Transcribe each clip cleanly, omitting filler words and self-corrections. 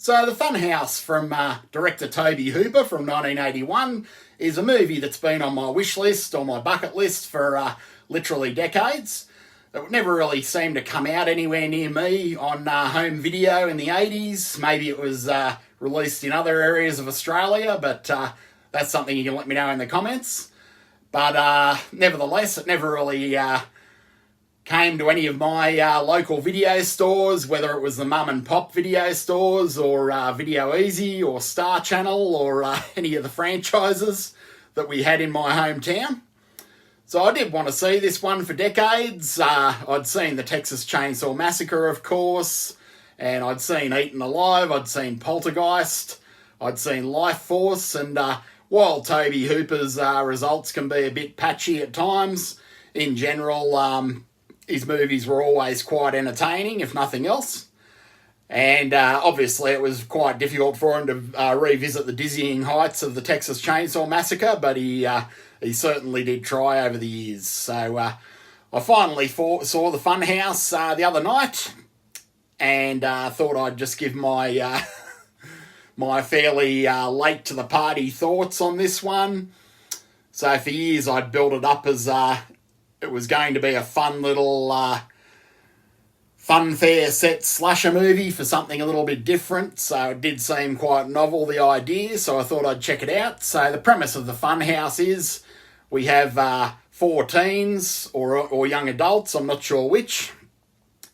So The Funhouse from director Tobe Hooper from 1981 is a movie that's been on my wish list or my bucket list for literally decades. It never really seemed to come out anywhere near me on home video in the 80s. Maybe it was released in other areas of Australia, but that's something you can let me know in the comments. But nevertheless, it never really came to any of my local video stores, whether it was the mum and pop video stores or Video Easy or Star Channel or any of the franchises that we had in my hometown. So I did want to see this one for decades. I'd seen the Texas Chainsaw Massacre, of course, and I'd seen Eaten Alive, I'd seen Poltergeist, I'd seen Life Force, and while Tobe Hooper's results can be a bit patchy at times, in general, his movies were always quite entertaining, if nothing else. And obviously it was quite difficult for him to revisit the dizzying heights of the Texas Chainsaw Massacre, but he certainly did try over the years. So I finally saw The Funhouse the other night, and thought I'd just give my my fairly late to the party thoughts on this one. So for years I'd built it up as it was going to be a fun little funfair set slasher movie for something a little bit different. So it did seem quite novel, the idea, so I thought I'd check it out. So the premise of The Funhouse is we have 4 teens or young adults, I'm not sure which.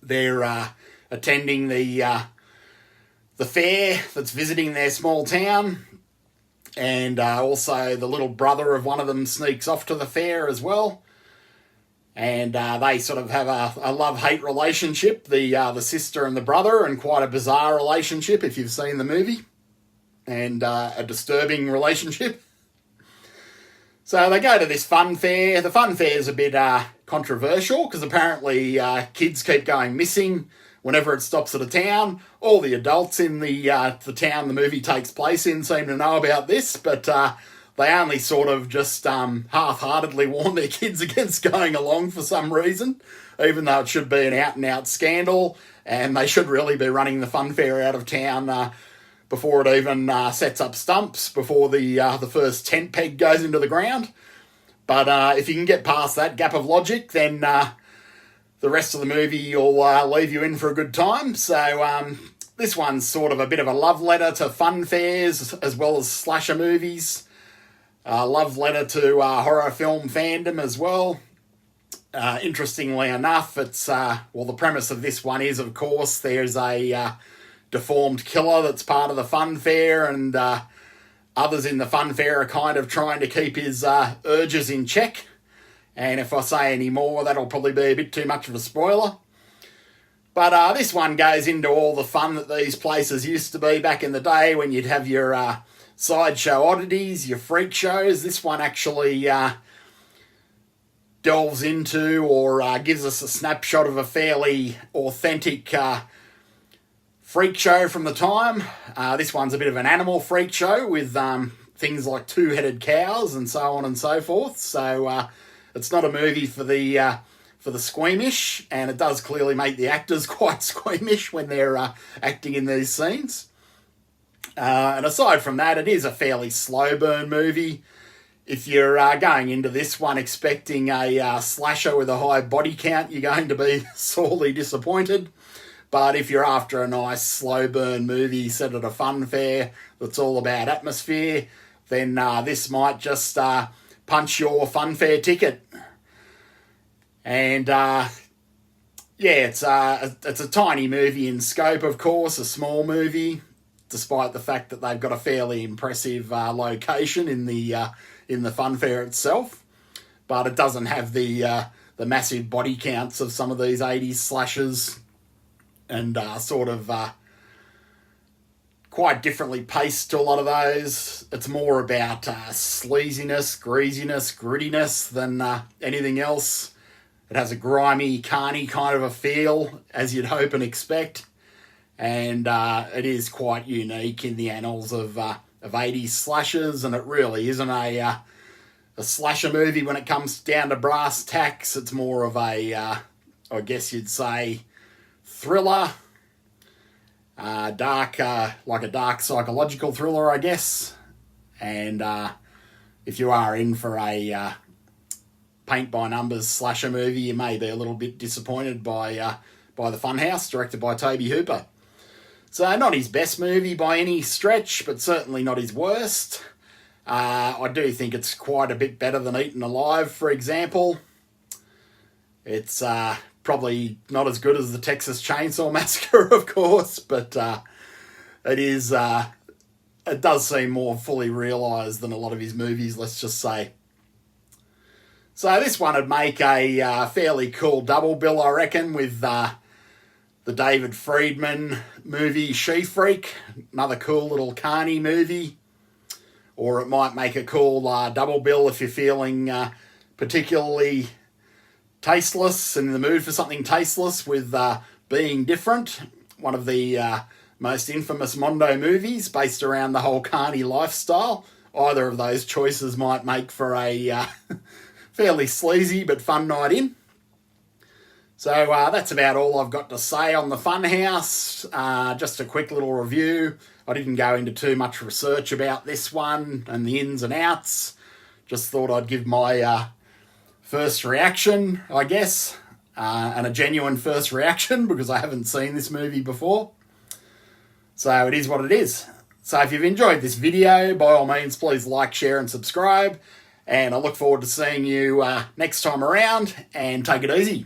They're attending the fair that's visiting their small town, and also the little brother of one of them sneaks off to the fair as well. And they sort of have a love-hate relationship, the sister and the brother, and quite a bizarre relationship if you've seen the movie, and a disturbing relationship. So they go to this fun fair. The fun fair is a bit controversial because apparently kids keep going missing whenever it stops at a town. All the adults in the town the movie takes place in seem to know about this, but they only sort of just half-heartedly warn their kids against going along for some reason, even though it should be an out-and-out scandal, and they should really be running the fun fair out of town before it even sets up stumps, before the first tent peg goes into the ground. But if you can get past that gap of logic, then the rest of the movie will leave you in for a good time. So this one's sort of a bit of a love letter to fun fairs as well as slasher movies. Love letter to horror film fandom as well. Interestingly enough, it's the premise of this one is, of course, there's a deformed killer that's part of the fun fair, and others in the fun fair are kind of trying to keep his urges in check. And if I say any more, that'll probably be a bit too much of a spoiler. But this one goes into all the fun that these places used to be back in the day when you'd have your sideshow oddities, your freak shows. This one actually delves into or gives us a snapshot of a fairly authentic freak show from the time. This one's a bit of an animal freak show with things like 2-headed cows and so on and so forth. So it's not a movie for the squeamish, and it does clearly make the actors quite squeamish when they're acting in these scenes. And aside from that, it is a fairly slow burn movie. If you're going into this one expecting a slasher with a high body count, you're going to be sorely disappointed. But if you're after a nice slow burn movie set at a fun fair that's all about atmosphere, then this might just punch your fun fair ticket. And it's a tiny movie in scope, of course, a small movie, despite the fact that they've got a fairly impressive location in the fun fair itself. But it doesn't have the massive body counts of some of these 80s slashers, and sort of quite differently paced to a lot of those. It's more about sleaziness, greasiness, grittiness than anything else. It has a grimy, carny kind of a feel, as you'd hope and expect. And it is quite unique in the annals of 80s slashers, and it really isn't a slasher movie when it comes down to brass tacks. It's more of a, I guess you'd say, thriller. Dark, like a dark psychological thriller, I guess. And if you are in for a paint-by-numbers slasher movie, you may be a little bit disappointed by The Funhouse, directed by Tobe Hooper. So not his best movie by any stretch, but certainly not his worst. I do think it's quite a bit better than Eaten Alive, for example. It's probably not as good as the Texas Chainsaw Massacre, of course, but it does seem more fully realised than a lot of his movies, let's just say. So this one would make a fairly cool double bill, I reckon, with the David Friedman movie She Freak, another cool little carny movie. Or it might make a cool double bill if you're feeling particularly tasteless and in the mood for something tasteless with Being Different, one of the most infamous Mondo movies based around the whole carny lifestyle. Either of those choices might make for a fairly sleazy but fun night in. So that's about all I've got to say on the Funhouse. Just a quick little review. I didn't go into too much research about this one and the ins and outs. Just thought I'd give my first reaction, I guess, and a genuine first reaction because I haven't seen this movie before. So it is what it is. So if you've enjoyed this video, by all means, please like, share and subscribe. And I look forward to seeing you next time around, and take it easy.